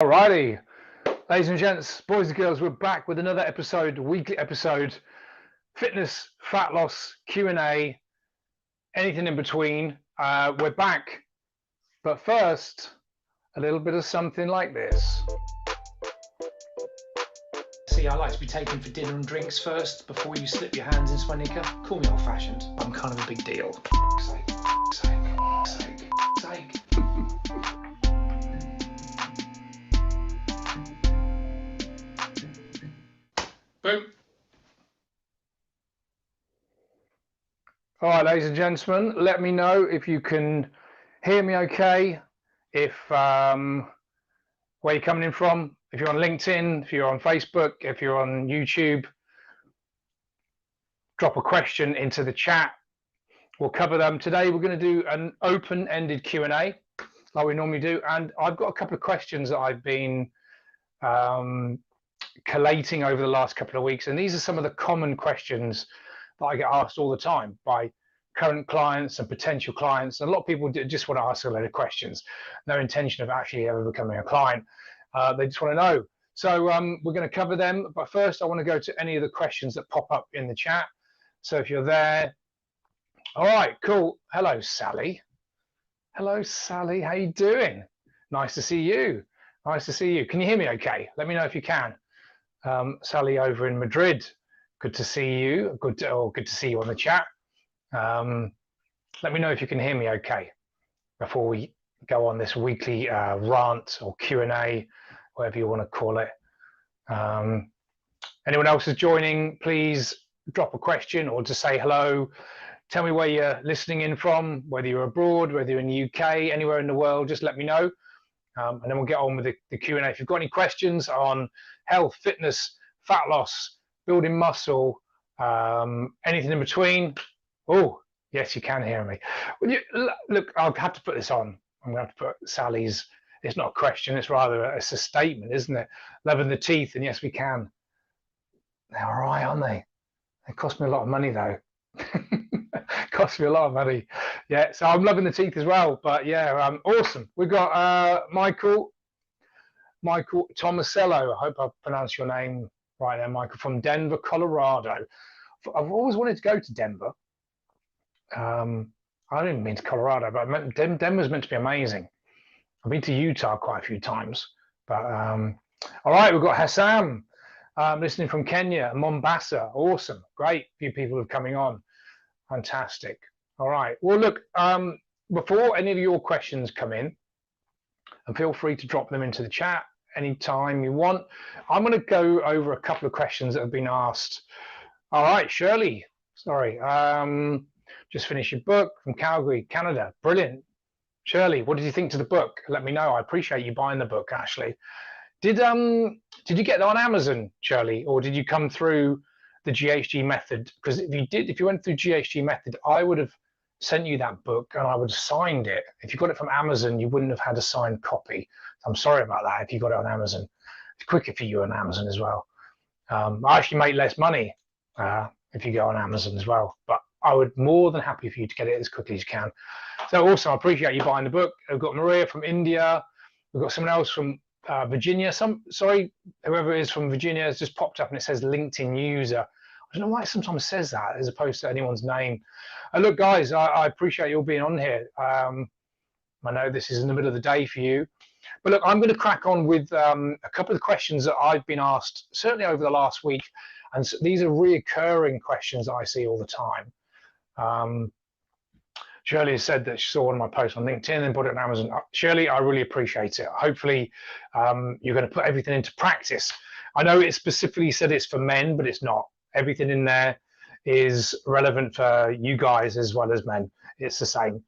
Alrighty, ladies and gents, boys and girls, we're back with another episode, weekly episode, fitness, fat loss, Q&A, anything in between. We're back, but first, a little bit of something like this. See, I like to be taken for dinner and drinks first before you slip your hands into my knicker. Call me old-fashioned. I'm kind of a big deal. Sake. Boom. All right, ladies and gentlemen, let me know if you can hear me okay, if where you're coming in from, if you're on LinkedIn, if you're on Facebook, if you're on YouTube, drop a question into the chat. We'll cover them. Today we're going to do an open-ended Q&A like we normally do, and I've got a couple of questions that I've been collating over the last couple of weeks, and these are some of the common questions that I get asked all the time by current clients and potential clients. And a lot of people just want to ask a load of questions, no intention of actually ever becoming a client. They just want to know. So we're going to cover them, but first I want to go to any of the questions that pop up in the chat. So if you're there, all right, cool. Hello, Sally. Hello, Sally. How you doing? Nice to see you. Nice to see you. Can you hear me okay? Let me know if you can. Sally over in Madrid. Good to see you. Good to see you on the chat. Let me know if you can hear me okay before we go on this weekly rant or Q&A, whatever you want to call it. Anyone else is joining, please drop a question or just say hello. Tell me where you're listening in from, whether you're abroad, whether you're in the UK, anywhere in the world, just let me know. And then we'll get on with the Q&A. If you've got any questions on health, fitness, fat loss, building muscle, anything in between. Oh, yes, you can hear me. Look, I'll have to put this on. I'm going to have to put Sally's. It's not a question, it's rather a statement, isn't it? Loving the teeth, and yes, we can. They're all right, aren't they? They cost me a lot of money, though. Cost me a lot of money. Yeah, so I'm loving the teeth as well. But yeah, awesome. We've got Michael Tomasello. I hope I pronounced your name right there, Michael, from Denver, Colorado. I've always wanted to go to Denver. I didn't mean to Colorado, but Denver's meant to be amazing. I've been to Utah quite a few times. But all right, we've got Hassam listening from Kenya, Mombasa. Awesome, great. Few people are coming on. Fantastic. All right. Well, look, before any of your questions come in, and feel free to drop them into the chat anytime you want. I'm going to go over a couple of questions that have been asked. All right, Shirley. Sorry. Just finished your book from Calgary, Canada. Brilliant. Shirley, what did you think to the book? Let me know. I appreciate you buying the book, Ashley. Did you get that on Amazon, Shirley, or did you come through the GHG method? Because if you went through GHG method, I would have sent you that book and I would have signed it. If you got it from Amazon, you wouldn't have had a signed copy. I'm sorry about that if you got it on Amazon. It's quicker for you on Amazon as well. I actually make less money if you go on Amazon as well, but I would more than happy for you to get it as quickly as you can. So also, I appreciate you buying the book. We've got Maria from India. We've got someone else from Virginia. Sorry, whoever it is from Virginia has just popped up and it says LinkedIn user. I don't know why it sometimes says that as opposed to anyone's name. Look, guys, I appreciate you all being on here. I know this is in the middle of the day for you. But look, I'm going to crack on with a couple of questions that I've been asked, certainly over the last week. And so these are reoccurring questions that I see all the time. Shirley has said that she saw one of my posts on LinkedIn and put it on Amazon. Shirley, I really appreciate it. Hopefully, you're going to put everything into practice. I know it specifically said it's for men, but it's not. Everything in there is relevant for you guys as well as men. It's the same.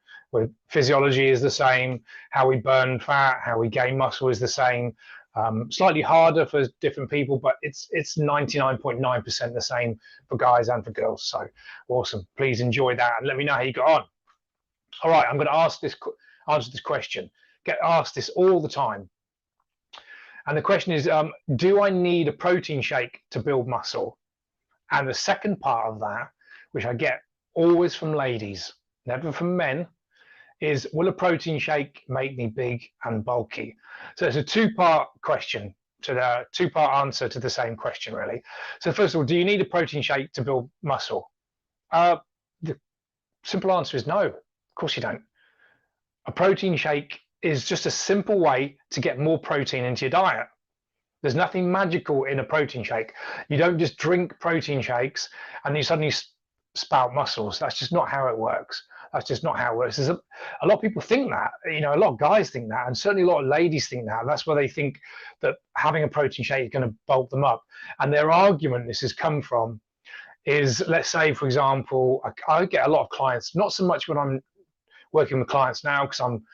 Physiology is the same. How we burn fat, how we gain muscle is the same. Slightly harder for different people, but it's 99.9% the same for guys and for girls. So awesome. Please enjoy that and let me know how you got on. All right, I'm going to answer this question. Get asked this all the time. And the question is, do I need a protein shake to build muscle? And the second part of that, which I get always from ladies, never from men, is, will a protein shake make me big and bulky? So it's a two-part question, to the two-part answer to the same question, really. So first of all, do you need a protein shake to build muscle? The simple answer is no, of course you don't. A protein shake is just a simple way to get more protein into your diet. There's nothing magical in a protein shake. You don't just drink protein shakes and you suddenly spout muscles. That's just not how it works. That's just not how it works. There's a lot of people think that, you know, a lot of guys think that, and certainly a lot of ladies think that. That's where they think that having a protein shake is going to bulk them up. And their argument this has come from is, let's say, for example, I get a lot of clients, not so much when I'm working with clients now, because I'm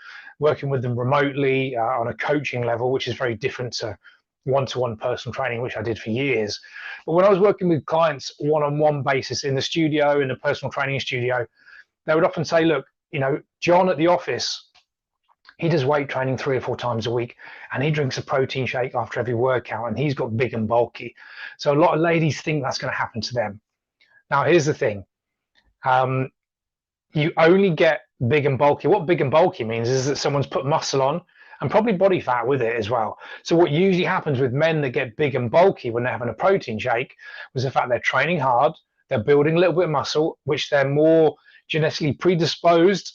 working with them remotely on a coaching level, which is very different to one-to-one personal training, which I did for years. But when I was working with clients one-on-one basis in the studio, in the personal training studio, they would often say, look, you know, John at the office, he does weight training 3 or 4 times a week, and he drinks a protein shake after every workout, and he's got big and bulky. So a lot of ladies think that's going to happen to them. Now, here's the thing. You only get big and bulky. What big and bulky means is that someone's put muscle on and probably body fat with it as well. So what usually happens with men that get big and bulky when they're having a protein shake was the fact they're training hard, they're building a little bit of muscle, which they're more genetically predisposed.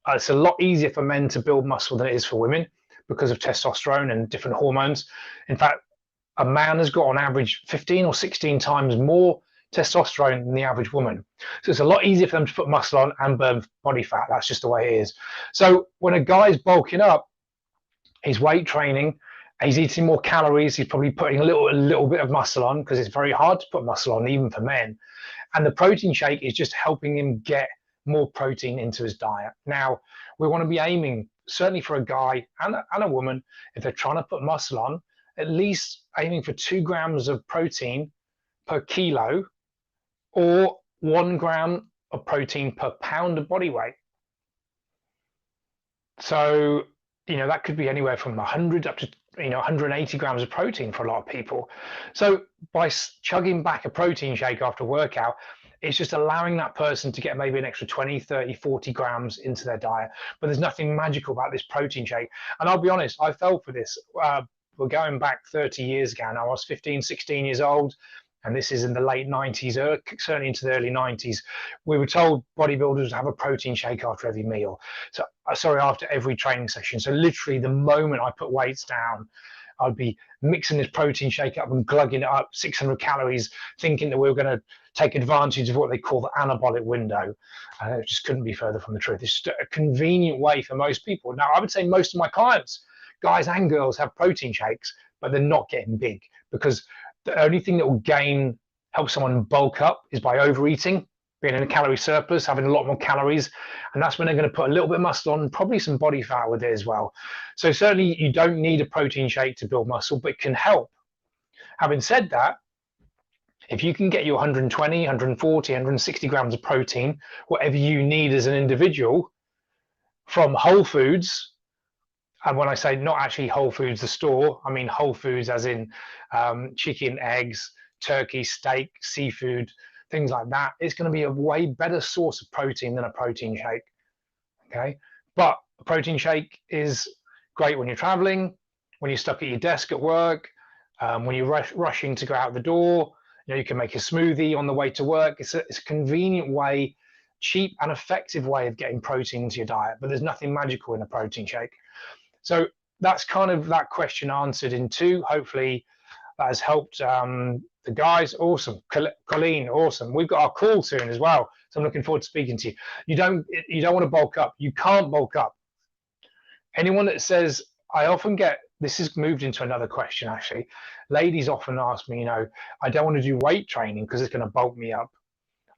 It's a lot easier for men to build muscle than it is for women because of testosterone and different hormones. In fact, a man has got on average 15 or 16 times more testosterone than the average woman. So it's a lot easier for them to put muscle on and burn body fat. That's just the way it is. So when a guy's bulking up, he's weight training, he's eating more calories, he's probably putting a little bit of muscle on, because it's very hard to put muscle on even for men. And the protein shake is just helping him get more protein into his diet. Now, we want to be aiming, certainly for a guy and a woman, if they're trying to put muscle on, at least aiming for 2 grams of protein per kilo, or 1 gram of protein per pound of body weight. So, you know, that could be anywhere from 100 up to, you know, 180 grams of protein for a lot of people. So by chugging back a protein shake after a workout, it's just allowing that person to get maybe an extra 20, 30, 40 grams into their diet. But there's nothing magical about this protein shake. And I'll be honest, I fell for this. We're going back 30 years ago now. I was 15, 16 years old. And this is in the late 90s, certainly into the early 90s. We were told bodybuilders to have a protein shake after every meal. So, sorry, after every training session. So literally the moment I put weights down, I'd be mixing this protein shake up and glugging it up, 600 calories, thinking that we were going to take advantage of what they call the anabolic window. It just couldn't be further from the truth. It's just a convenient way for most people. Now, I would say most of my clients, guys and girls, have protein shakes, but they're not getting big, because the only thing that will help someone bulk up is by overeating, being in a calorie surplus, having a lot more calories. And that's when they're going to put a little bit of muscle on, probably some body fat with it as well. So certainly you don't need a protein shake to build muscle, but it can help. Having said that, if you can get your 120, 140, 160 grams of protein, whatever you need as an individual, from whole foods, and when I say not actually Whole Foods, the store, I mean whole foods as in chicken, eggs, turkey, steak, seafood, things like that, it's going to be a way better source of protein than a protein shake. Okay, but a protein shake is great when you're traveling, when you're stuck at your desk at work, when you're rushing to go out the door. You know, you can make a smoothie on the way to work. It's a convenient way, cheap and effective way of getting protein into your diet, but there's nothing magical in a protein shake. So that's kind of that question answered in 2. Hopefully that has helped the guys. Awesome. Colleen, awesome. We've got our call soon as well, so I'm looking forward to speaking to you. You don't want to bulk up. You can't bulk up. Anyone that says, I often get, this has moved into another question actually. Ladies often ask me, you know, I don't want to do weight training because it's going to bulk me up.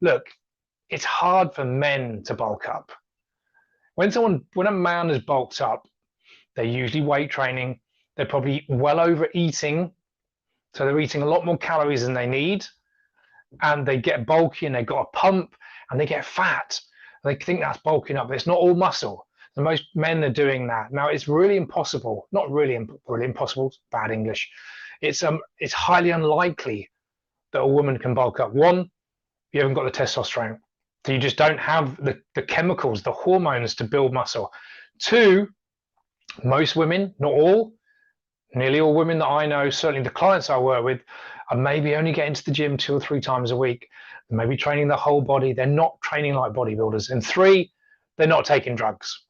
Look, it's hard for men to bulk up. When a man has bulked up, they're usually weight training. They're probably well overeating. So they're eating a lot more calories than they need. And they get bulky and they've got a pump and they get fat. They think that's bulking up. It's not all muscle. So most men are doing that. Now, it's really impossible. Not really impossible. Bad English. It's highly unlikely that a woman can bulk up. 1, you haven't got the testosterone. So you just don't have the chemicals, the hormones to build muscle. Two, most women, not all, nearly all women that I know, certainly the clients I work with, are maybe only getting to the gym 2 or 3 times a week. They may be training the whole body. They're not training like bodybuilders. And three, they're not taking drugs.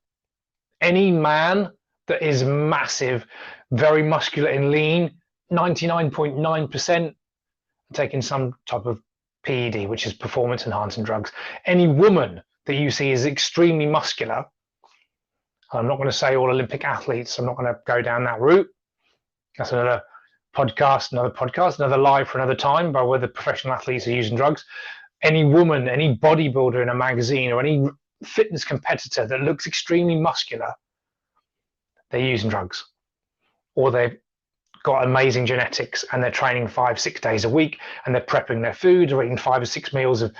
Any man that is massive, very muscular and lean, 99.9% taking some type of PED, which is performance enhancing drugs. Any woman that you see is extremely muscular, I'm not going to say all Olympic athletes, I'm not going to go down that route. That's another podcast, another live for another time about whether professional athletes are using drugs. Any woman, any bodybuilder in a magazine or any fitness competitor that looks extremely muscular, they're using drugs, or they've got amazing genetics and they're training 5-6 days a week and they're prepping their food or eating 5 or 6 meals of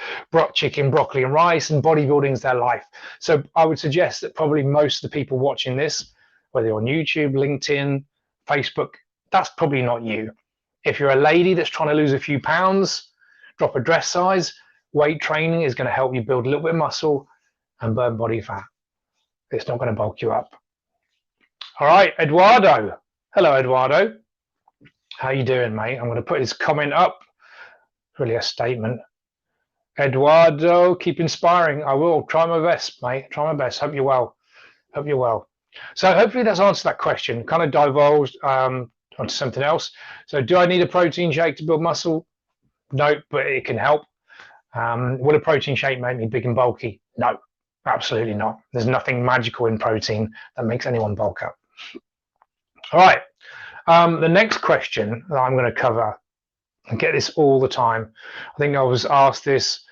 chicken, broccoli and rice, and bodybuilding is their life. So I would suggest that probably most of the people watching this, whether you're on YouTube, LinkedIn, Facebook, that's probably not you. If you're a lady that's trying to lose a few pounds, drop a dress size, weight training is going to help you build a little bit of muscle and burn body fat. It's not going to bulk you up. All right, Eduardo. Hello, Eduardo. How you doing, mate? I'm going to put his comment up. Really a statement. Eduardo, keep inspiring. I will try my best, mate. Try my best. Hope you're well. Hope you're well. So hopefully that's answered that question. Kind of divulged onto something else. So do I need a protein shake to build muscle? No, but it can help. Will a protein shake make me big and bulky? No, absolutely not. There's nothing magical in protein that makes anyone bulk up. All right. The next question that I'm going to cover, I get this all the time. I think I was asked this,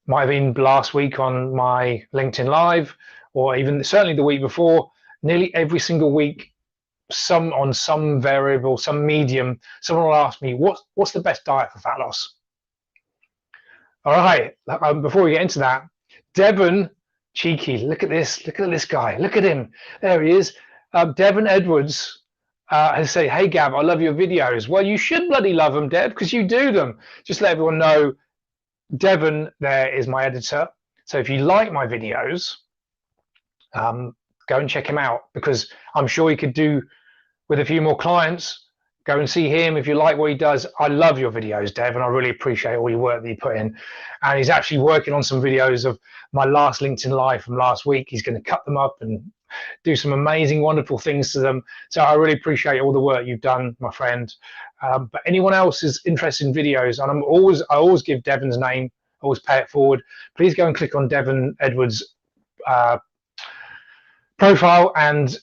might have been last week on my LinkedIn Live, or even certainly the week before. Nearly every single week, on some variable, some medium, someone will ask me, what's the best diet for fat loss? All right, before we get into that, Devon, cheeky, look at this guy, look at him, there he is. Devon Edwards has said, hey Gab, I love your videos. Well, you should bloody love them, Deb, because you do them. Just let everyone know, Devon there is my editor. So if you like my videos, go and check him out, because I'm sure he could do with a few more clients. Go and see him if you like what he does. I love your videos, Dev, and I really appreciate all your work that you put in. And he's actually working on some videos of my last LinkedIn Live from last week. He's going to cut them up and do some amazing, wonderful things to them. So I really appreciate all the work you've done, my friend. But anyone else is interested in videos, and I always give Devon's name, always pay it forward. Please go and click on Devon Edwards' profile and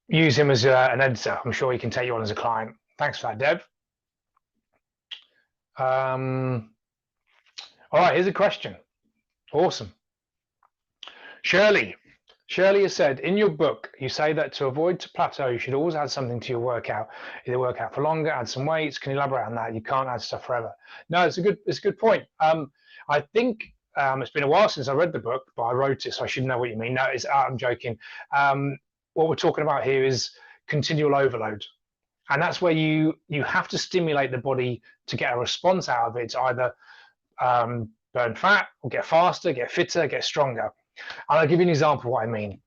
use him as an editor. I'm sure he can take you on as a client. Thanks for that, Dev. All right, here's a question. Awesome. Shirley has said, in your book, you say that to avoid to plateau, you should always add something to your workout. Either work out for longer, add some weights. Can you elaborate on that? You can't add stuff forever. No, it's a good point. I think it's been a while since I read the book, but I wrote it, so I should know what you mean. No, I'm joking. What we're talking about here is continual overload. And that's where you have to stimulate the body to get a response out of it, to either burn fat or get faster, get fitter, get stronger. And I'll give you an example of what I mean.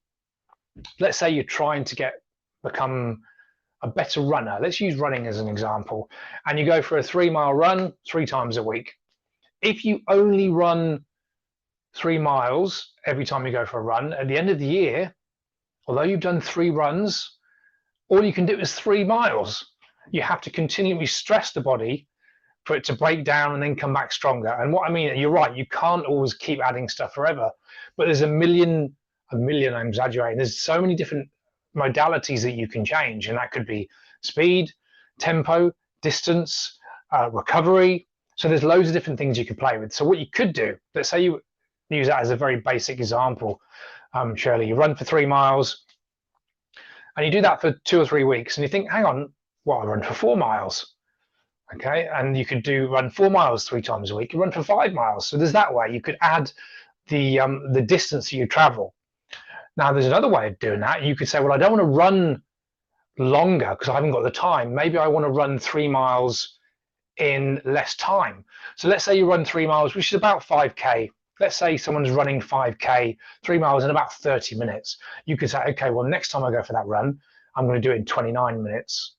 Let's say you're trying to become a better runner. Let's use running as an example. And you go for a 3-mile run 3 times a week. If you only run 3 miles every time you go for a run, at the end of the year, although you've done 3 runs, all you can do is 3 miles. You have to continually stress the body for it to break down and then come back stronger. And what I mean, you're right, you can't always keep adding stuff forever, but there's a million, I'm exaggerating, there's so many different modalities that you can change, and that could be speed, tempo, distance, recovery. So there's loads of different things you could play with. So what you could do, let's say you use that as a very basic example, Shirley, you run for 3 miles, and you do that for 2 or 3 weeks, and you think, hang on, I run for 4 miles. Okay, and you could run 4 miles 3 times a week. You run for 5 miles. So there's that way. You could add the distance that you travel. Now there's another way of doing that. You could say, well, I don't want to run longer because I haven't got the time. Maybe I want to run 3 miles in less time. So let's say you run 3 miles, which is about 5K let's say someone's running 5K, 3 miles in about 30 minutes. You could say, okay, well, next time I go for that run, I'm going to do it in 29 minutes.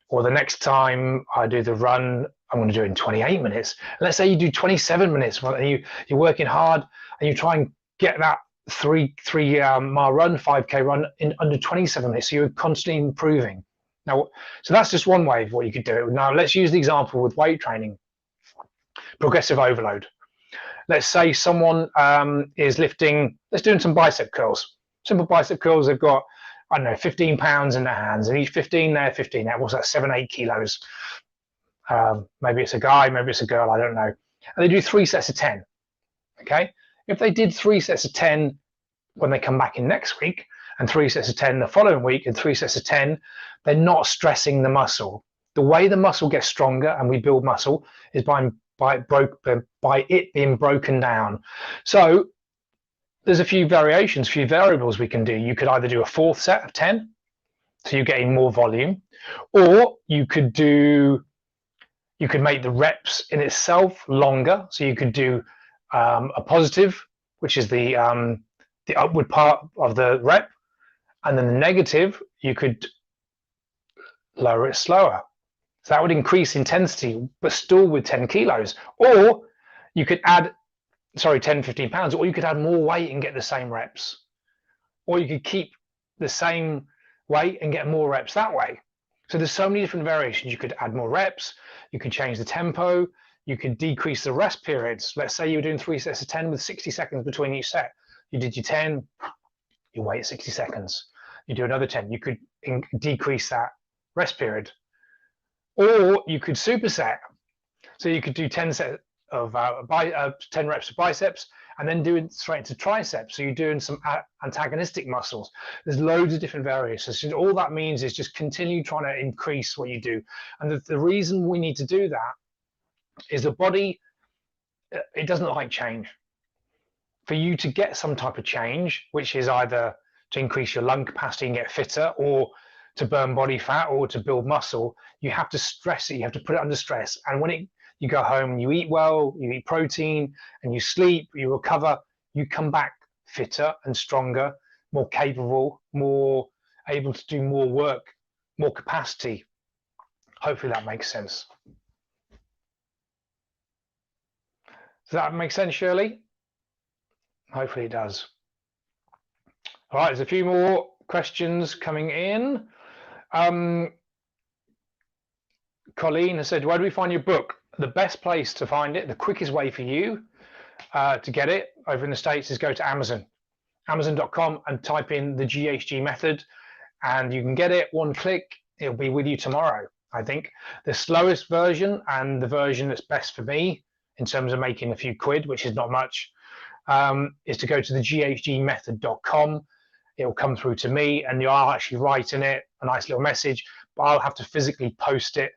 Or the next time I do the run, I'm going to do it in 28 minutes. Let's say you do 27 minutes, and you're working hard, and you try and get that three mile run, 5K run in under 27 minutes. So you're constantly improving. Now, so that's just one way of what you could do. Now, let's use the example with weight training, progressive overload. Let's say someone is lifting, let's do some bicep curls. Simple bicep curls, they've got, I don't know, 15 pounds in their hands, and each 15 there, 15 there. What's that, 7, 8 kilos? Maybe it's a guy, maybe it's a girl, I don't know. And they do 3 sets of 10, okay? If they did 3 sets of 10 when they come back in next week, and 3 sets of 10 the following week, and 3 sets of 10, they're not stressing the muscle. The way the muscle gets stronger and we build muscle is by it being broken down. So there's a few variations, a few variables we can do. You could either do a 4th set of 10, so you're getting more volume, or you could make the reps in itself longer. So you could do a positive, which is the upward part of the rep, and then the negative, you could lower it slower. So that would increase intensity, but still with 10 kilos. Or you could add, 10, 15 pounds, or you could add more weight and get the same reps. Or you could keep the same weight and get more reps that way. So there's so many different variations. You could add more reps, you could change the tempo, you could decrease the rest periods. Let's say you were doing 3 sets of 10 with 60 seconds between each set. You did your 10, you wait 60 seconds. You do another 10, you could decrease that rest period. Or you could superset. So you could do 10 sets of 10 reps of biceps, and then do it straight into triceps. So you're doing some antagonistic muscles. There's loads of different variations. So all that means is just continue trying to increase what you do. And the reason we need to do that is the body, it doesn't like change. For you to get some type of change, which is either to increase your lung capacity and get fitter, or to burn body fat, or to build muscle, you have to stress it. You have to put it under stress. And when you go home and you eat well, you eat protein, and you sleep, you recover, you come back fitter and stronger, more capable, more able to do more work, more capacity. Hopefully that makes sense. Does that make sense, Shirley? Hopefully it does. All right, there's a few more questions coming in. Colleen has said, where do we find your book? The best place to find it, the quickest way for you to get it over in the States is go to Amazon, amazon.com, and type in the GHG method, and you can get it one click. It'll be with you tomorrow, I think. The slowest version, and the version that's best for me in terms of making a few quid, which is not much, is to go to the ghgmethod.com. It will come through to me, and you'll actually write in it a nice little message, but I'll have to physically post it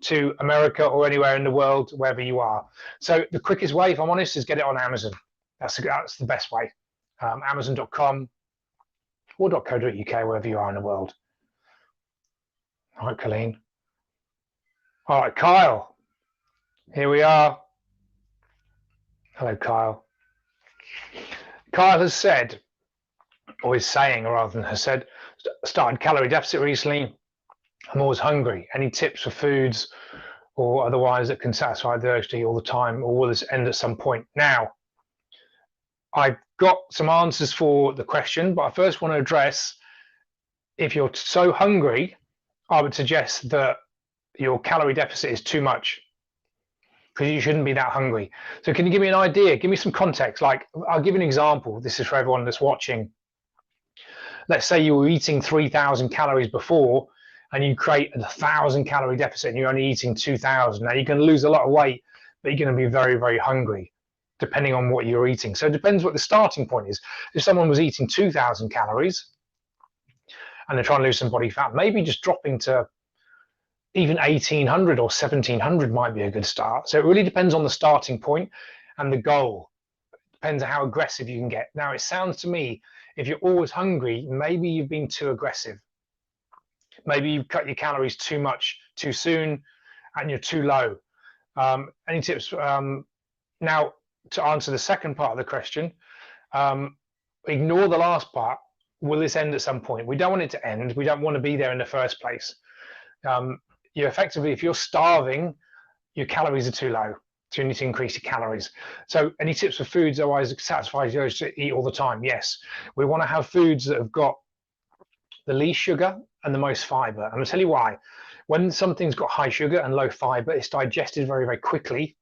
to America or anywhere in the world, wherever you are. So the quickest way, if I'm honest, is get it on Amazon. That's the best way. Amazon.com or .co.uk, wherever you are in the world. All right, Colleen. All right, Kyle. Here we are. Hello, Kyle. Kyle has said, or is saying rather than has said, started calorie deficit recently. I'm always hungry. Any tips for foods or otherwise that can satisfy the urge to eat all the time, or will this end at some point? Now, I've got some answers for the question, but I first want to address, if you're so hungry, I would suggest that your calorie deficit is too much, because you shouldn't be that hungry. So can you give me an idea? Give me some context. Like, I'll give you an example. This is for everyone that's watching. Let's say you were eating 3,000 calories before, and you create a 1,000 calorie deficit, and you're only eating 2,000. Now, you're going to lose a lot of weight, but you're going to be very, very hungry, depending on what you're eating. So it depends what the starting point is. If someone was eating 2,000 calories, and they're trying to lose some body fat, maybe just dropping to even 1,800 or 1,700 might be a good start. So it really depends on the starting point and the goal. It depends on how aggressive you can get. Now, it sounds to me, if you're always hungry, maybe you've been too aggressive. Maybe you've cut your calories too much too soon, and you're too low. Any tips? Now, to answer the second part of the question, ignore the last part. Will this end at some point? We don't want it to end. We don't want to be there in the first place. You effectively, if you're starving, your calories are too low. So you need to increase your calories. So any tips for foods otherwise satisfies you to eat all the time? Yes. We want to have foods that have got the least sugar and the most fiber. And I'll tell you why. When something's got high sugar and low fiber, it's digested very, very quickly,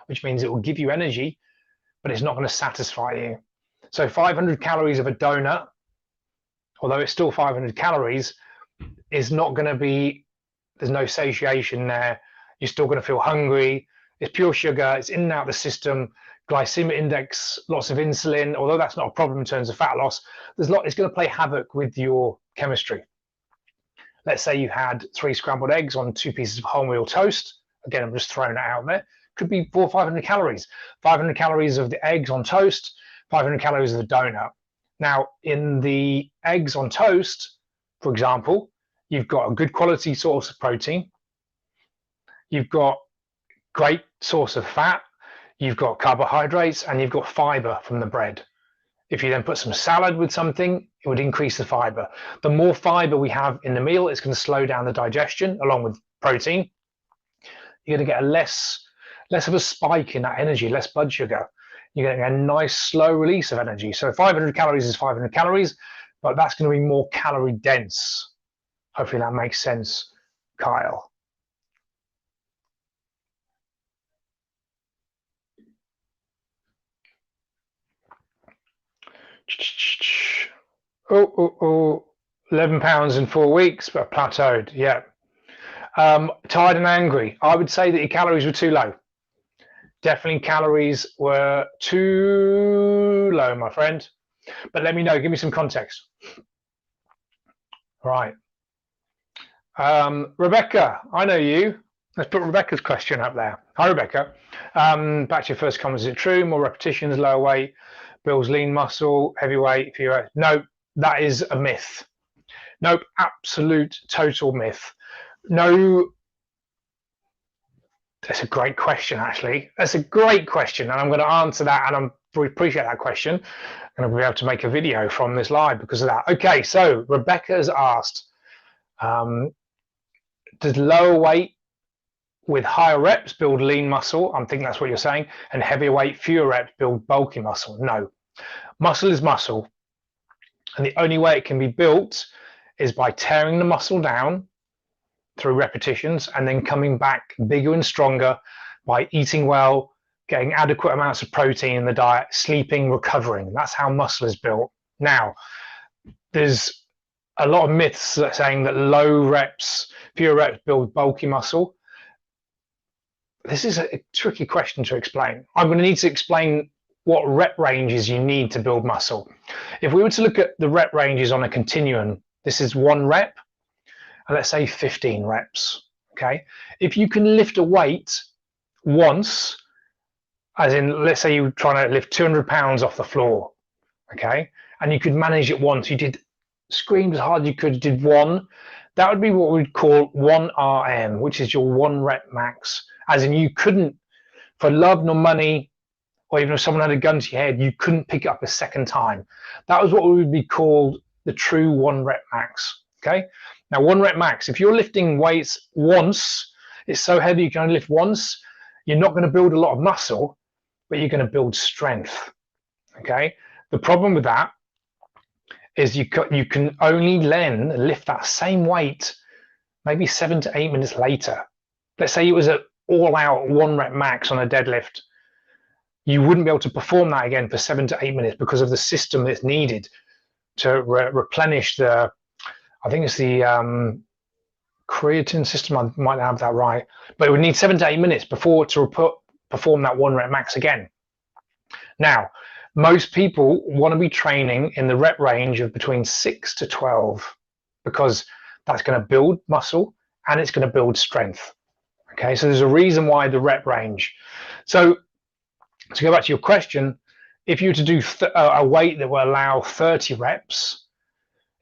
which means it will give you energy, but it's not going to satisfy you. So 500 calories of a donut, although it's still 500 calories, is not going to be, there's no satiation there. You're still going to feel hungry. It's pure sugar. It's in and out of the system. Glycemic index, lots of insulin. Although that's not a problem in terms of fat loss, it's going to play havoc with your chemistry. Let's say you had 3 scrambled eggs on 2 pieces of wholemeal toast. Again, I'm just throwing it out there. Could be 400 or 500 calories. 500 calories of the eggs on toast, 500 calories of the donut. Now, in the eggs on toast, for example, you've got a good quality source of protein. You've got great source of fat. You've got carbohydrates, and you've got fiber from the bread. If you then put some salad with something, it would increase the fiber. The more fiber we have in the meal, it's going to slow down the digestion along with protein. You're going to get a less of a spike in that energy, less blood sugar. You're going to get a nice slow release of energy. So 500 calories is 500 calories, but that's going to be more calorie dense. Hopefully that makes sense, Kyle. Oh, 11 pounds in 4 weeks, but plateaued. Yeah. Tired and angry. I would say that your calories were too low. Definitely calories were too low, my friend. But let me know. Give me some context. All right. Rebecca, I know you. Let's put Rebecca's question up there. Hi, Rebecca. Back to your first comment. Is it true? More repetitions, lower weight, builds lean muscle, heavyweight, fewer? No, that is a myth. Nope, absolute total myth. No, that's a great question, actually. That's a great question, and I'm going to answer that, and I appreciate that question. And I'll be able to make a video from this live because of that. Okay, so Rebecca has asked, does lower weight with higher reps build lean muscle? I'm thinking that's what you're saying. And heavier weight, fewer reps build bulky muscle? No. Muscle is muscle. And the only way it can be built is by tearing the muscle down through repetitions and then coming back bigger and stronger by eating well, getting adequate amounts of protein in the diet, sleeping, recovering. That's how muscle is built. Now, there's a lot of myths that saying that low reps, fewer reps build bulky muscle. This is a tricky question to explain. I'm going to need to explain what rep ranges you need to build muscle. If we were to look at the rep ranges on a continuum, this is 1 rep, and let's say 15 reps, okay? If you can lift a weight once, as in, let's say you're trying to lift 200 pounds off the floor, okay? And you could manage it once, you screamed as hard as you could, did 1, that would be what we'd call 1 RM, which is your 1 rep max. As in, you couldn't, for love nor money, or even if someone had a gun to your head, you couldn't pick it up a second time. That was what would be called the true 1 rep max, okay? Now, 1 rep max, if you're lifting weights once, it's so heavy you can only lift once, you're not going to build a lot of muscle, but you're going to build strength, okay? The problem with that is you can only then lift that same weight maybe 7 to 8 minutes later. Let's say it was an all-out 1 rep max on a deadlift. You wouldn't be able to perform that again for 7 to 8 minutes because of the system that's needed to replenish the, I think it's the creatine system, I might have that right, but it would need 7 to 8 minutes before to perform that 1 rep max again. Now, most people want to be training in the rep range of between 6 to 12 because that's going to build muscle and it's going to build strength. Okay, so there's a reason why the rep range. So to go back to your question, if you were to do a weight that will allow 30 reps,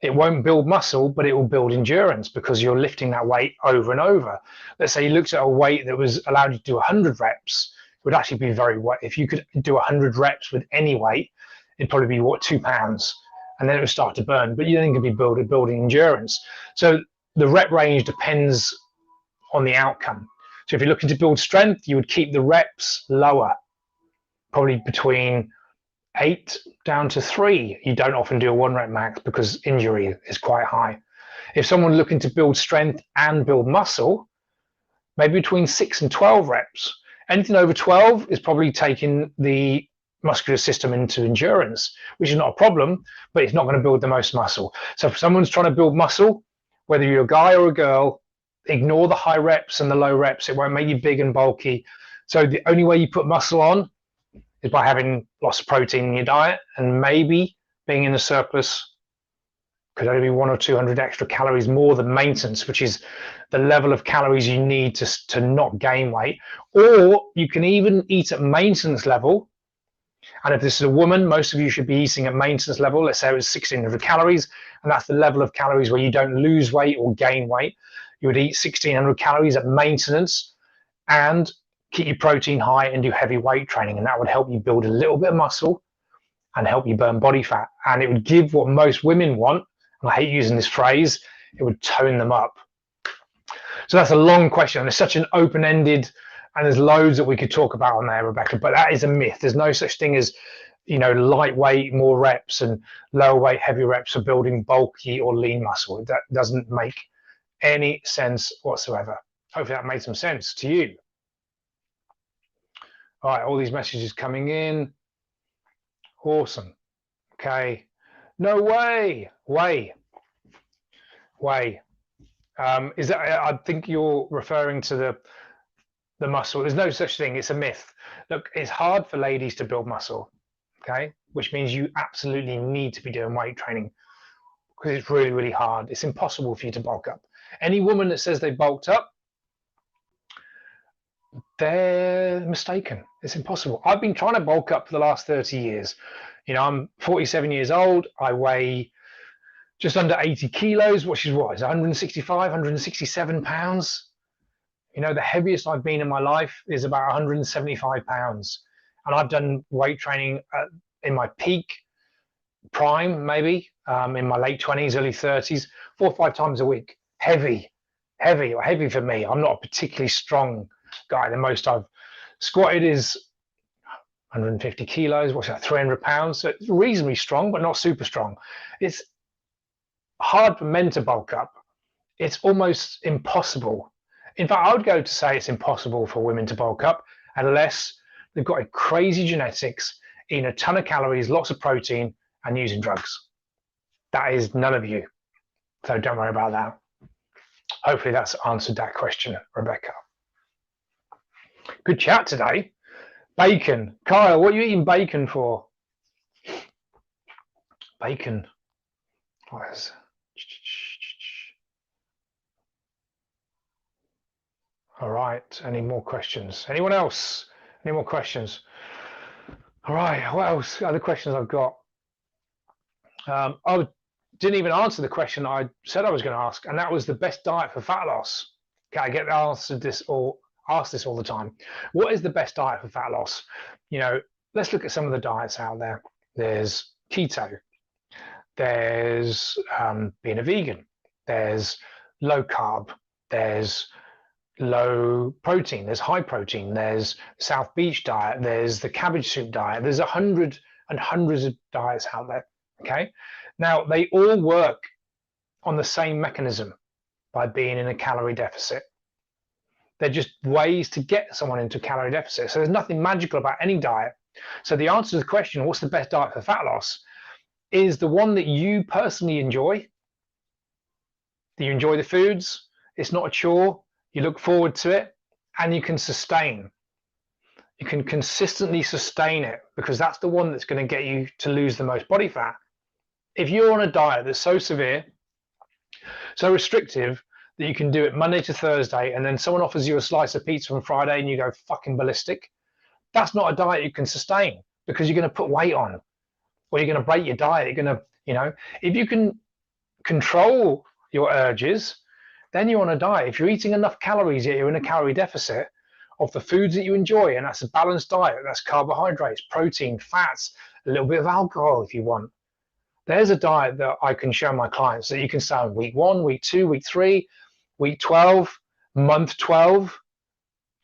it won't build muscle, but it will build endurance because you're lifting that weight over and over. Let's say you looked at a weight that was allowed you to do 100 reps, would actually be very weight. If you could do 100 reps with any weight, it'd probably be what, 2 pounds, and then it would start to burn. But you then could be building endurance. So the rep range depends on the outcome. So if you're looking to build strength, you would keep the reps lower, probably between 8 down to 3. You don't often do a 1 rep max because injury is quite high. If someone's looking to build strength and build muscle, maybe between 6 and 12 reps. Anything over 12 is probably taking the muscular system into endurance, which is not a problem, but it's not going to build the most muscle. So if someone's trying to build muscle, whether you're a guy or a girl, ignore the high reps and the low reps. It won't make you big and bulky. So the only way you put muscle on is by having lots of protein in your diet, and maybe being in a surplus could only be 100 or 200 extra calories more than maintenance, which is the level of calories you need to not gain weight. Or you can even eat at maintenance level. And if this is a woman, most of you should be eating at maintenance level. Let's say it was 1600 calories, and that's the level of calories where you don't lose weight or gain weight. You would eat 1600 calories at maintenance and keep your protein high and do heavy weight training, and that would help you build a little bit of muscle and help you burn body fat. And it would give what most women want, and I hate using this phrase, it would tone them up. So that's a long question, and it's such an open-ended, and there's loads that we could talk about on there, Rebecca, but that is a myth. There's no such thing as, you know, lightweight, more reps, and lower weight, heavy reps for building bulky or lean muscle. That doesn't make any sense whatsoever. Hopefully that made some sense to you. All right, all these messages coming in. Awesome. Okay. No way. Is that? I think you're referring to the muscle. There's no such thing. It's a myth. Look, it's hard for ladies to build muscle. Okay, which means you absolutely need to be doing weight training because it's really, really hard. It's impossible for you to bulk up. Any woman that says they bulked up, they're mistaken. It's impossible. I've been trying to bulk up for the last 30 years. You know, I'm 47 years old. I weigh just under 80 kilos, which is what? Is 165, 167 pounds. You know, the heaviest I've been in my life is about 175 pounds. And I've done weight training in my peak prime, maybe in my late 20s, early 30s, 4 or 5 times a week. Heavy for me. I'm not a particularly strong guy. The most I've squatted is 150 kilos. What's that? 300 pounds. So it's reasonably strong, but not super strong. It's hard for men to bulk up. It's almost impossible. In fact, I would go to say it's impossible for women to bulk up unless they've got a crazy genetics, eating a ton of calories, lots of protein, and using drugs. That is none of you. So don't worry about that. Hopefully that's answered that question, Rebecca. Good chat today. Bacon. Kyle, what are you eating bacon for? Bacon. What is... All right. Any more questions? Anyone else? Any more questions? All right. What else? Other questions I've got. I didn't even answer the question I said I was going to ask, and that was the best diet for fat loss. Okay, I get asked this all the time. What is the best diet for fat loss? You know, let's look at some of the diets out there. There's keto. There's being a vegan. There's low carb. There's low protein. There's high protein. There's South Beach diet. There's the cabbage soup diet. There's 100 and hundreds of diets out there. Okay, now they all work on the same mechanism by being in a calorie deficit. They're just ways to get someone into a calorie deficit. So there's nothing magical about any diet. So the answer to the question, what's the best diet for fat loss, is the one that you personally enjoy. That you enjoy the foods, it's not a chore, you look forward to it, and you can sustain. You can consistently sustain it, because that's the one that's going to get you to lose the most body fat. If you're on a diet that's so severe, so restrictive, that you can do it Monday to Thursday, and then someone offers you a slice of pizza on Friday and you go fucking ballistic, that's not a diet you can sustain, because you're going to put weight on, or you're going to break your diet. You're going to, you know, if you can control your urges, then you're on a diet. If you're eating enough calories yet you're in a calorie deficit, of the foods that you enjoy, and that's a balanced diet. That's carbohydrates, protein, fats, a little bit of alcohol if you want. There's a diet that I can show my clients that you can start week 1, week 2, week 3, week 12, month 12,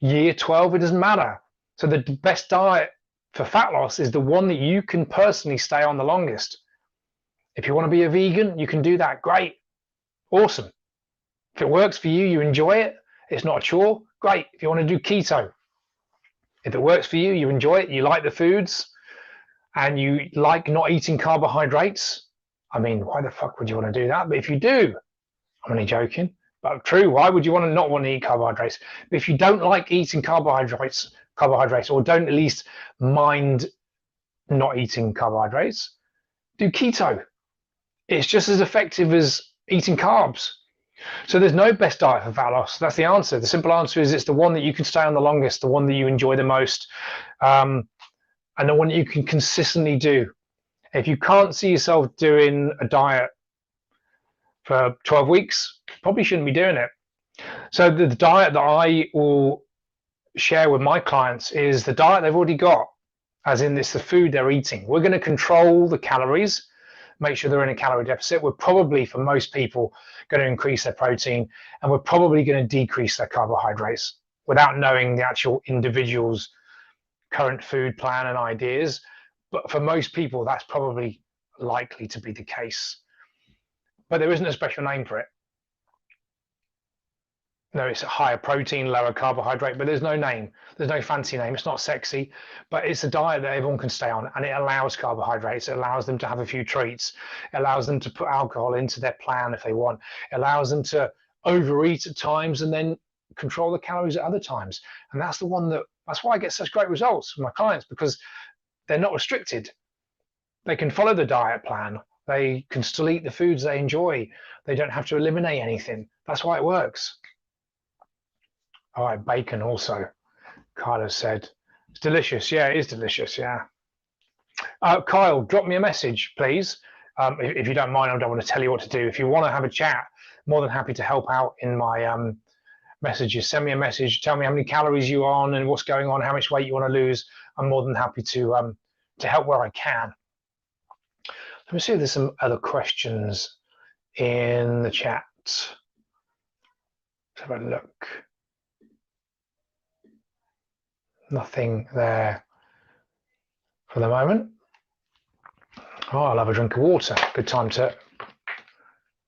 year 12, it doesn't matter. So the best diet for fat loss is the one that you can personally stay on the longest. If you want to be a vegan, you can do that. Great. Awesome. If it works for you, you enjoy it, it's not a chore, great. If you want to do keto, if it works for you, you enjoy it, you like the foods, and you like not eating carbohydrates, I mean, why the fuck would you want to do that? But if you do, I'm only joking, but true, why would you want to not want to eat carbohydrates? But if you don't like eating carbohydrates, or don't at least mind not eating carbohydrates, do keto. It's just as effective as eating carbs. So there's no best diet for fat loss. That's the answer. The simple answer is it's the one that you can stay on the longest, the one that you enjoy the most, and the one that you can consistently do. If you can't see yourself doing a diet for 12 weeks, probably shouldn't be doing it. So the diet that I will share with my clients is the diet they've already got, as in it's the food they're eating. We're going to control the calories, make sure they're in a calorie deficit. We're probably, for most people, going to increase their protein, and we're probably going to decrease their carbohydrates without knowing the actual individual's current food plan and ideas. But for most people, that's probably likely to be the case. But there isn't a special name for it. No, it's a higher protein, lower carbohydrate, but there's no name. There's no fancy name. It's not sexy, but it's a diet that everyone can stay on, and it allows carbohydrates. It allows them to have a few treats. It allows them to put alcohol into their plan if they want. It allows them to overeat at times and then control the calories at other times. And that's the one that's why I get such great results from my clients, because they're not restricted. They can follow the diet plan. They can still eat the foods they enjoy. They don't have to eliminate anything. That's why it works. All right, bacon also, Kyle said. It's delicious. Yeah, it is delicious. Yeah. Kyle, drop me a message, please. If you don't mind, I don't want to tell you what to do. If you want to have a chat, more than happy to help out in my messages. Send me a message. Tell me how many calories you're on and what's going on, how much weight you want to lose. I'm more than happy to help where I can. Let me see if there's some other questions in the chat. Let's have a look. Nothing there for the moment. Oh, I'll have a drink of water. Good time to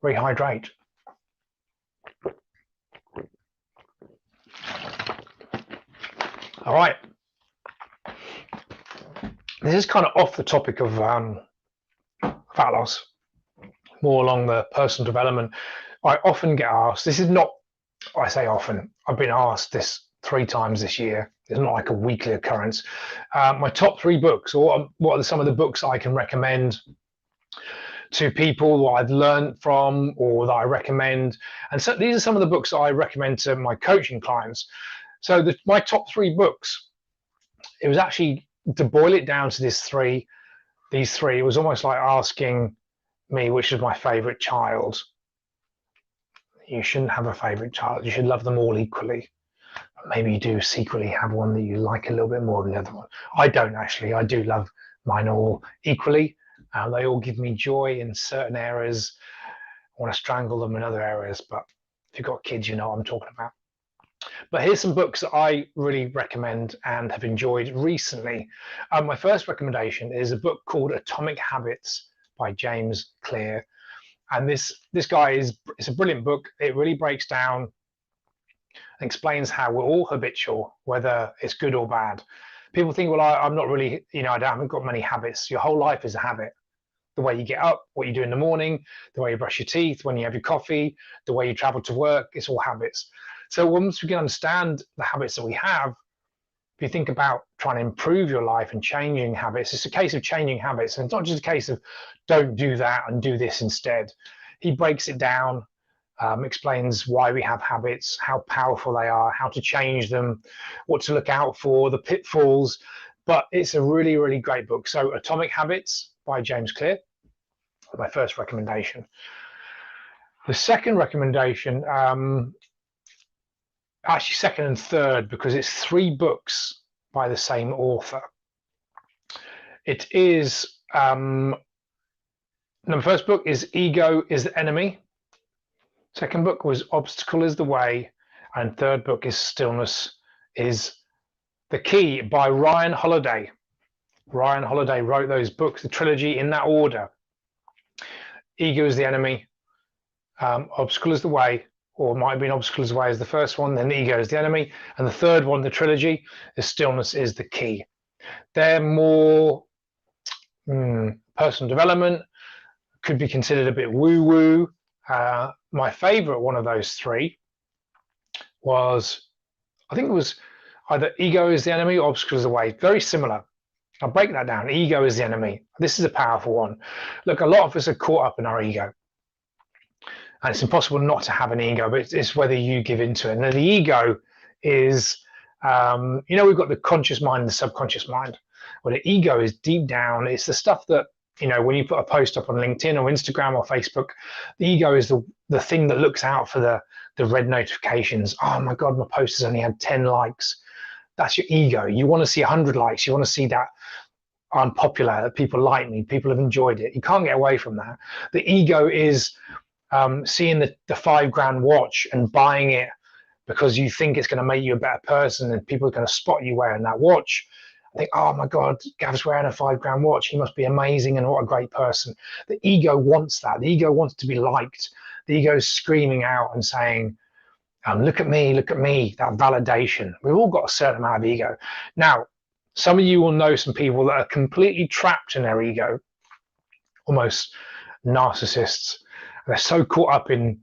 rehydrate. All right. This is kind of off the topic of fat loss, more along the personal development. I often get asked, this is not, I say often, I've been asked this 3 times this year. It's not like a weekly occurrence. My top 3 books, or what are some of the books I can recommend to people that I've learned from or that I recommend. And so these are some of the books that I recommend to my coaching clients. So my top 3 books, it was actually, to boil it down to these three, it was almost like asking me which is my favorite child. You shouldn't have a favorite child. You should love them all equally. Maybe you do secretly have one that you like a little bit more than the other one. I don't actually. I do love mine all equally. They all give me joy in certain areas. I want to strangle them in other areas, but if you've got kids, you know what I'm talking about. But here's some books that I really recommend and have enjoyed recently. My first recommendation is a book called Atomic Habits by James Clear. And this guy it's a brilliant book. It really breaks down and explains how we're all habitual, whether it's good or bad. People think, well, I'm not really, I haven't got many habits. Your whole life is a habit. The way you get up, what you do in the morning, the way you brush your teeth, when you have your coffee, the way you travel to work, it's all habits. So once we can understand the habits that we have, if you think about trying to improve your life and changing habits, it's a case of changing habits. And it's not just a case of don't do that and do this instead. He breaks it down, explains why we have habits, how powerful they are, how to change them, what to look out for, the pitfalls. But it's a really, really great book. So Atomic Habits by James Clear, my first recommendation. The second recommendation, actually second and third, because it's 3 books by the same author. It is the first book is Ego is the Enemy. Second book was Obstacle is the Way, and third book is Stillness is the Key by Ryan Holiday. Ryan Holiday wrote those books, the trilogy, in that order. Ego is the Enemy, Obstacle is the Way, or it might have been Obstacle is the Way as the first one, then Ego is the Enemy, and the third one, the trilogy, is Stillness is the Key. They're more personal development, could be considered a bit woo-woo. My favorite one of those 3 was, I think it was either Ego is the Enemy or Obstacle is the Way. Very similar. I'll break that down. Ego is the enemy. This is a powerful one. Look, a lot of us are caught up in our ego. And it's impossible not to have an ego, but it's whether you give into it. And the ego is, we've got the conscious mind and the subconscious mind. Well, the ego is deep down. It's the stuff that, when you put a post up on LinkedIn or Instagram or Facebook, the ego is the thing that looks out for the red notifications. Oh my God, my post has only had 10 likes. That's your ego. You want to see 100 likes. You want to see that I'm popular, that people like me, people have enjoyed it. You can't get away from that. The ego is seeing the $5,000 watch and buying it because you think it's going to make you a better person, and people are going to spot you wearing that watch. I think, oh my God, Gav's wearing a $5,000 watch. He must be amazing and what a great person. The ego wants that. The ego wants to be liked. The ego is screaming out and saying, look at me, that validation. We've all got a certain amount of ego. Now, some of you will know some people that are completely trapped in their ego, almost narcissists. They're so caught up in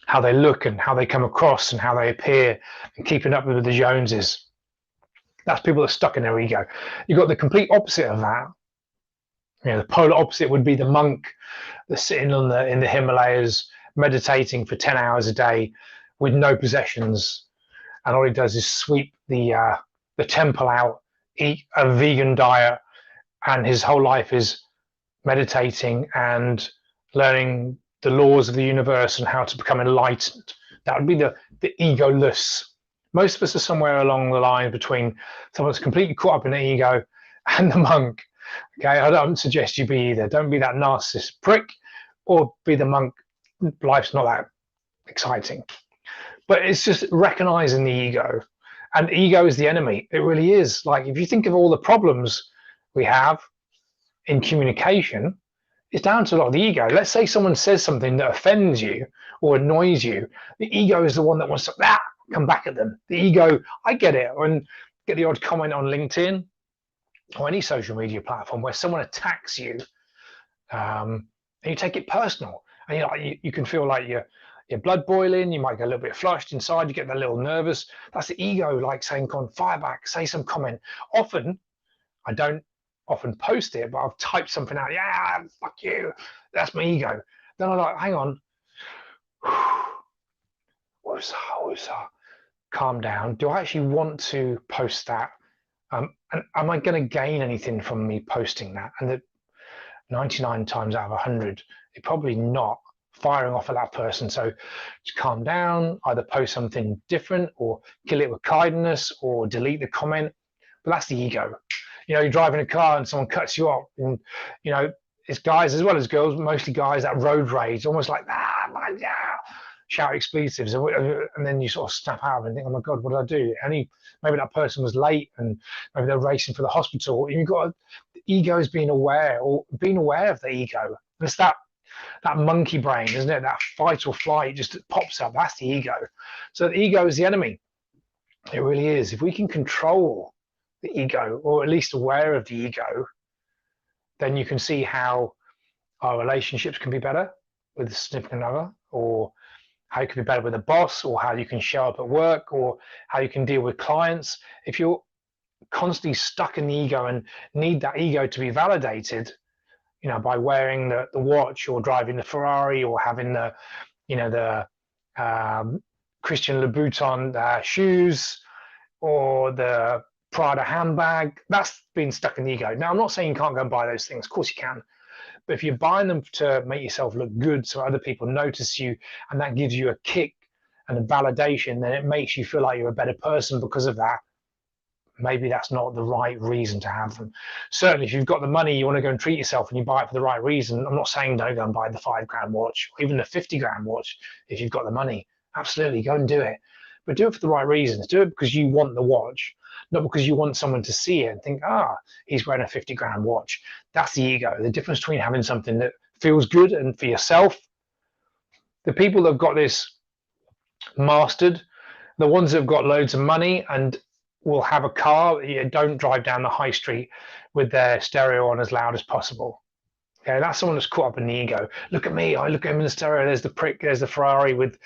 how they look and how they come across and how they appear and keeping up with the Joneses. That's people that are stuck in their ego. You've got the complete opposite of that. The polar opposite would be the monk that's sitting in the Himalayas, meditating for 10 hours a day with no possessions, and all he does is sweep the temple out, eat a vegan diet, and his whole life is meditating and learning the laws of the universe and how to become enlightened. That would be the egoless. Most of us are somewhere along the line between someone that's completely caught up in the ego and the monk. Okay, I don't suggest you be either. Don't be that narcissist prick, or be the monk. Life's not that exciting. But it's just recognizing the ego, and ego is the enemy. It really is. Like, if you think of all the problems we have in communication, it's down to a lot of the ego. Let's say someone says something that offends you or annoys you. The ego is the one that wants to come back at them. The ego, I get it, and get the odd comment on LinkedIn or any social media platform where someone attacks you, and you take it personal, and you can feel like your blood boiling. You might get a little bit flushed inside. You get a little nervous. That's the ego, like saying, "Come on, fire back, say some comment." Often, I don't often post it, but I've typed something out. Yeah, fuck you. That's my ego. Then I'm like, hang on. Calm down. Do I actually want to post that? And am I going to gain anything from me posting that? And the 99 times out of 100, you're probably not firing off at that person. So just calm down, either post something different or kill it with kindness or delete the comment. But that's the ego. You're driving a car and someone cuts you off, and it's guys as well as girls, mostly guys, that road rage, almost like shout expletives, and then you sort of snap out and think, oh my God, what did I do? Maybe that person was late and maybe they're racing for the hospital. You've got the ego is being aware of the ego. It's that monkey brain, isn't it? That fight or flight just pops up. That's the ego. So the ego is the enemy. It really is. If we can control the ego, or at least aware of the ego, then you can see how our relationships can be better with a significant other, or how you can be better with a boss, or how you can show up at work, or how you can deal with clients. If you're constantly stuck in the ego and need that ego to be validated, by wearing the watch or driving the Ferrari or having the Christian Louboutin shoes or the Prada handbag, that's being stuck in the ego. Now, I'm not saying you can't go and buy those things. Of course you can. But if you're buying them to make yourself look good so other people notice you, and that gives you a kick and a validation, then it makes you feel like you're a better person because of that. Maybe that's not the right reason to have them. Certainly, if you've got the money, you want to go and treat yourself and you buy it for the right reason. I'm not saying don't go and buy the £5 watch or even the 50 grand watch if you've got the money. Absolutely, go and do it. But do it for the right reasons. Do it because you want the watch, not because you want someone to see it and think, he's wearing a 50 grand watch. That's the ego. The difference between having something that feels good and for yourself. The people that have got this mastered, the ones that have got loads of money and will have a car, don't drive down the high street with their stereo on as loud as possible. Okay, that's someone that's caught up in the ego. Look at me, I look at him in the stereo, there's the prick, there's the Ferrari with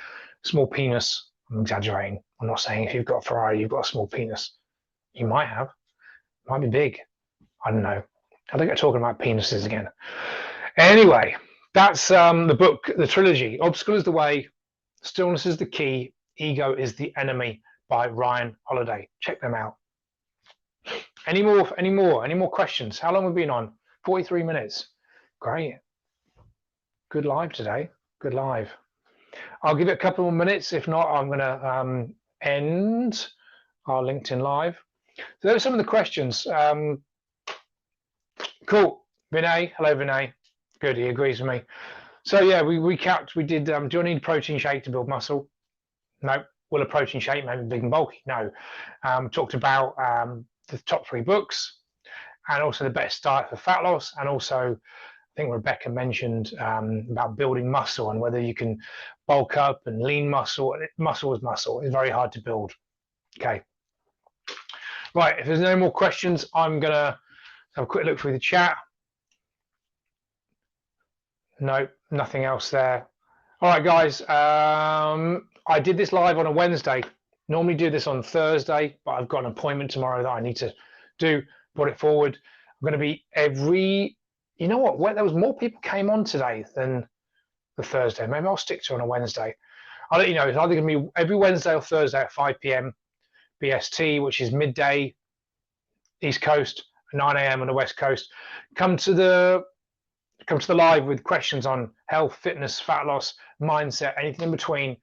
small penis. I'm exaggerating. I'm not saying if you've got a Ferrari, you've got a small penis. You might have. It might be big. I don't know. I think I'm talking about penises again. Anyway, that's the book, the trilogy. Obstacle is the way, Stillness is the key, Ego is the enemy, by Ryan Holiday. Check them out. Any more questions? How long have we been on? 43 minutes. Great. Good live today. Good live. I'll give it a couple more minutes. If not, I'm going to end our LinkedIn live. So those are some of the questions. Cool. Vinay. Hello, Vinay. Good. He agrees with me. So yeah, we recapped. We did. Do I need protein shake to build muscle? No. Will a protein shake make me big and bulky? No. Talked about the top 3 books and also the best diet for fat loss. And also, I think Rebecca mentioned about building muscle and whether you can bulk up and lean muscle. Muscle is muscle. It's very hard to build. Okay. Right. If there's no more questions, I'm going to have a quick look through the chat. No, nothing else there. All right, guys. I did this live on a Wednesday. Normally do this on Thursday, but I've got an appointment tomorrow that I need to do. Put it forward. I'm going to be you know what? There was more people came on today than the Thursday. Maybe I'll stick to on a Wednesday. I'll let you know. It's either going to be every Wednesday or Thursday at 5 p.m. BST, which is midday East Coast, 9 a.m. on the West Coast. Come to the live with questions on health, fitness, fat loss, mindset, anything in between.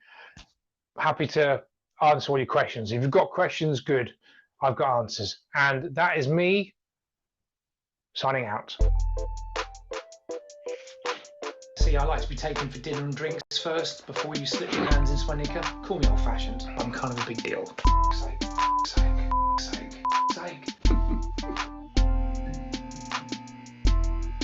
Happy to answer all your questions. If you've got questions, good. I've got answers. And that is me signing out. See, I like to be taken for dinner and drinks first before you slip your hands in Swanika. Call me old-fashioned. I'm kind of a big deal. Sake.